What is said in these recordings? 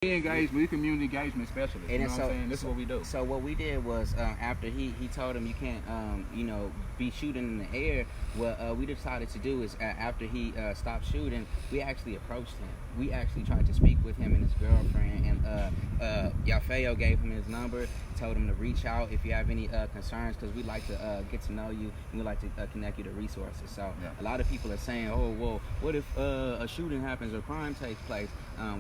We community engagement specialists. You know what I'm saying? This is what we do. So what we did was after he told him you can't be shooting in the air. What we decided to do is after he stopped shooting, we actually approached him. We actually tried to speak with him and his girlfriend, and Yafeuh gave him his number, told him to reach out if you have any concerns, because we'd like to get to know you and we'd like to connect you to resources. So a lot of people are saying, oh, well, what if a shooting happens or crime takes place?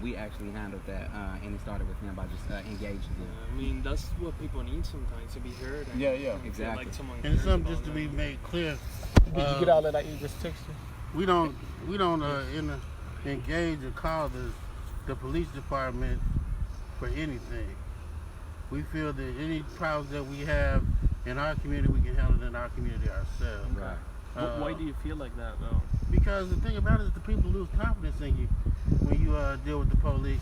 We actually handled that, and it started with him by just engaging him. I mean, that's what people need sometimes, to be heard. And exactly. Like someone and something just to be made clear. Did you get all that? I just texted you. We don't engage or call the police department for anything. We feel that any problems that we have in our community, we can handle it in our community ourselves. Right. Why do you feel like that, though? Because the thing about it is the people lose confidence in you when you deal with the police.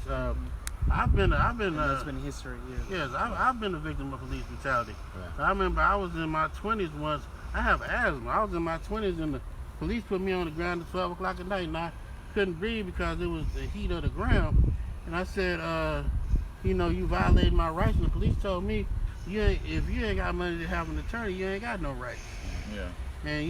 I've been that's been history. Yes, I've been a victim of police brutality. Right. I remember I was in my 20s once. I have asthma. I was in my 20s and the police put me on the ground at 12 o'clock at night, and I couldn't breathe because it was the heat of the ground. And I said, you violated my rights. And the police told me, if you ain't got money to have an attorney, you ain't got no rights. Yeah. And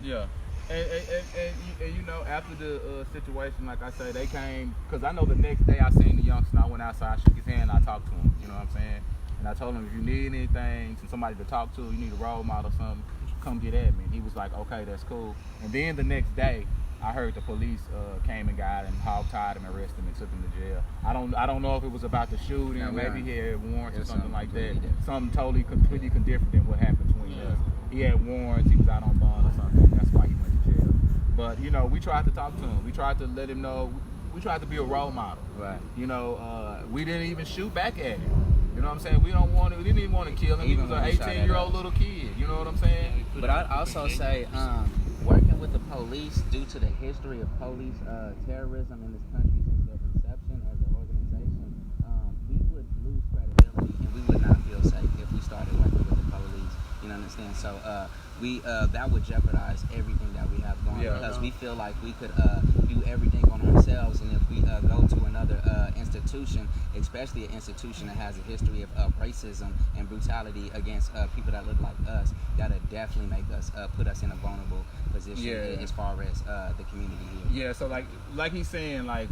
Yeah. And after the situation, like I say, they came, because I know the next day I seen the youngster, and I went outside, shook his hand, and I talked to him, you know what I'm saying? And I told him, if you need anything, somebody to talk to, you need a role model or something, come get at me. And he was like, okay, that's cool. And then the next day, I heard the police came and got him, hog-tied him, arrested him, and took him to jail. I don't know if it was about the shooting, maybe he had warrants or something like that. Something totally, completely different than what happened between us. He had warrants, he was out on bond or something. That's why he went to jail. But, we tried to talk to him. We tried to let him know, we tried to be a role model. Right. We didn't even shoot back at him. You know what I'm saying? We didn't even want to kill him. He was an 18-year-old little kid. You know what I'm saying? But I'd also say, working with the police, due to the history of police terrorism in this country since their inception as an organization, we would lose credibility and we would not feel safe if we started working with the police. You understand? So that would jeopardize everything that we have going, because we feel like we could do everything on ourselves, and if we go to another institution, especially an institution that has a history of racism and brutality against people that look like us, that'll definitely make us put us in a vulnerable position as far as the community here. Yeah, so like he's saying, like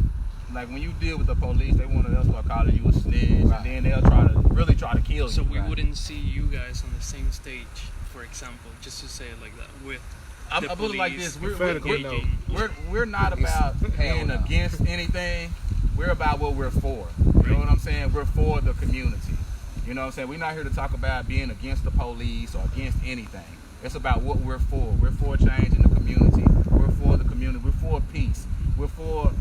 when you deal with the police, they want to start calling you a snitch, and then they'll really try to kill you. So we wouldn't see you guys on the same stage, for example, just to say it like that, with I put it like this: we're not about being against anything. We're about what we're for. You know what I'm saying? We're for the community. You know what I'm saying? We're not here to talk about being against the police or against anything. It's about what we're for. We're for change in the community. We're for the community. We're for peace. We're for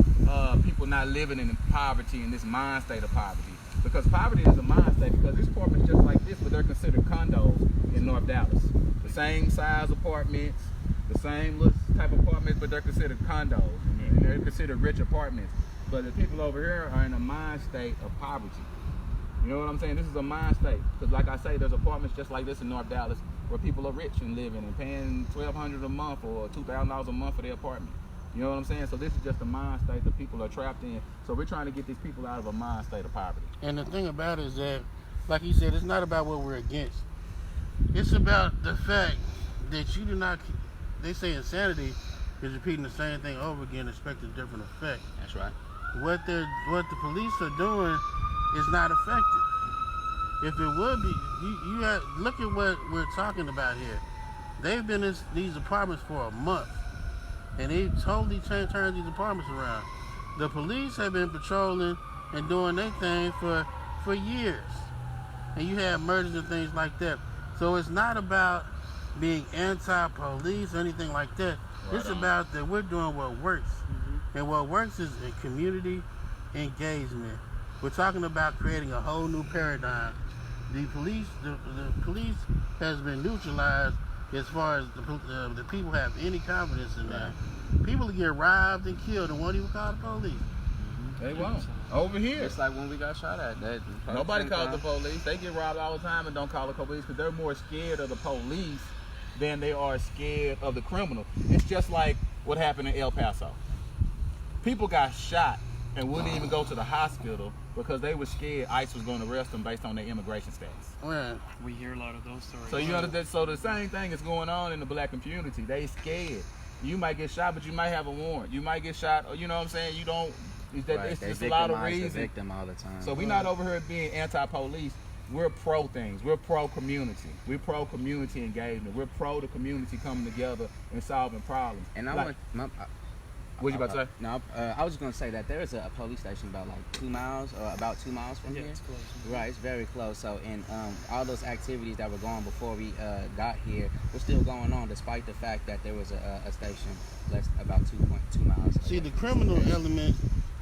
people not living in poverty, in this mind state of poverty. Because poverty is a mind state, because these apartments just like this, but they're considered condos in North Dallas. The same size apartments, the same type of apartments, but they're considered condos. And they're considered rich apartments. But the people over here are in a mind state of poverty. You know what I'm saying? This is a mind state. Because like I say, there's apartments just like this in North Dallas where people are rich and living and paying $1,200 a month or $2,000 a month for their apartment. You know what I'm saying? So this is just a mind state that people are trapped in. So we're trying to get these people out of a mind state of poverty. And the thing about it is that, like you said, it's not about what we're against. It's about the fact that you do not, they say insanity is repeating the same thing over again, expecting a different effect. That's right. What the police are doing is not effective. If it would be, you have, look at what we're talking about here. They've been in these apartments for a month, and they've totally turned these apartments around. The police have been patrolling and doing their thing for years, and you have murders and things like that. So it's not about being anti-police or anything like that. It's about that we're doing what works. And what works is a community engagement. We're talking about creating a whole new paradigm. The police has been neutralized as far as the people have any confidence in that. People get robbed and killed and won't even call the police. They won't. Over here. It's like when we got shot at. Nobody calls the police. They get robbed all the time and don't call the police because they're more scared of the police than they are scared of the criminal. It's just like what happened in El Paso. People got shot and wouldn't even go to the hospital because they were scared ICE was going to arrest them based on their immigration status. Right. We hear a lot of those stories. So you understand? So the same thing is going on in the black community. They scared. You might get shot, but you might have a warrant. You might get shot, or you know what I'm saying? You don't. It's just a lot of reasons. The victim all the time. So we're not over here being anti-police. We're pro things. We're pro community. We're pro community engagement. We're pro the community coming together and solving problems. And I like, want. What you about to say? No, I was just gonna say that there is a police station about like 2 miles or about 2 miles from here. It's close. Right, it's very close. So, and all those activities that were going before we got here were still going on, despite the fact that there was a station less about 2.2 miles. See, the criminal element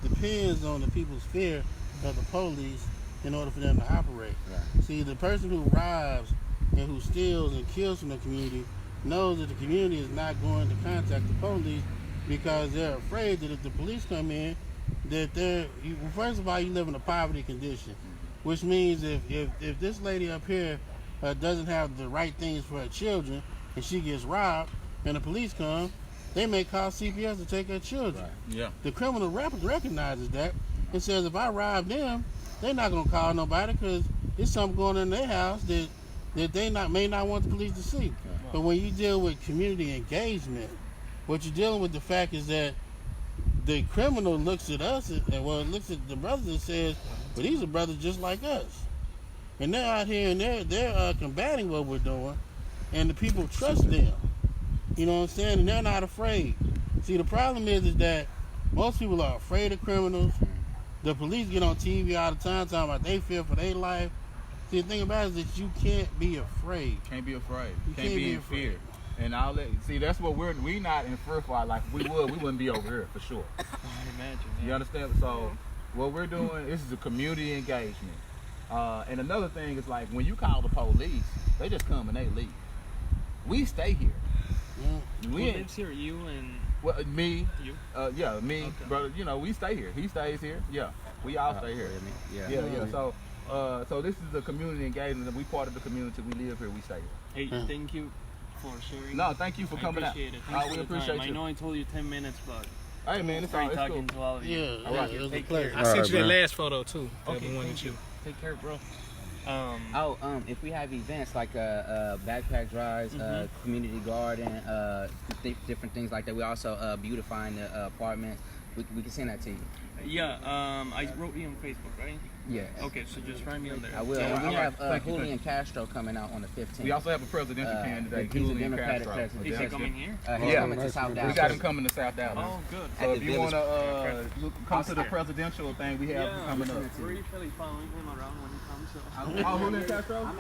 depends on the people's fear of the police in order for them to operate. Right. See, the person who robs and who steals and kills from the community knows that the community is not going to contact the police because they're afraid that if the police come in, that first of all, you live in a poverty condition, which means if this lady up here doesn't have the right things for her children and she gets robbed and the police come, they may call CPS to take her children. Right. Yeah. The criminal recognizes that and says, if I rob them, they're not going to call nobody because there's something going on in their house that they may not want the police to see. But when you deal with community engagement, what you're dealing with the fact is that the criminal looks at us, looks at the brothers and says, well, these are brothers just like us. And they're out here and they're combating what we're doing, and the people trust them. You know what I'm saying? And they're not afraid. See, the problem is that most people are afraid of criminals. The police get on TV all the time talking about they fear for their life. See, the thing about it is that you can't be afraid. Can't be afraid. You Can't be in fear. And see, that's what we not in fear for. Like, if we wouldn't be over here for sure. I imagine. You understand? So what we're doing, this is a community engagement. And another thing is, like, when you call the police, they just come and they leave. We stay here. Yeah. Who lives here? You and me. you? Yeah, me, Okay. brother. You know, we stay here. He stays here. Yeah, we all stay here. Yeah. So this is a community engagement. We part of the community. We live here. We stay here. Hey, thank you for sharing. No, thank you for coming out. I appreciate it. Thanks for We the appreciate time. you. I know I told you 10 minutes, but Hey man, it's great cool. talking to all of you. Yeah, All right. it was a Take pleasure. care. I sent you man. the last photo too. Okay, The one thank that you. Take care, bro. If we have events like backpack drives, community garden, different things like that, we also beautifying the apartments. We can send that to you. Yeah, I wrote you on Facebook, right? Yeah. Okay, so just write me on there. I will. Yeah, And we all right. have Thank you. Julian Castro coming out on the 15th. We also have a presidential candidate, he's a Julian Democratic Castro. president. Is he coming here? He's Yeah. coming to South We Dallas. got him coming to South Dallas. Oh, good. So At if the you want Village. to come to the presidential thing we have coming up. We're usually following him around when he comes. So. Oh, Julian Castro?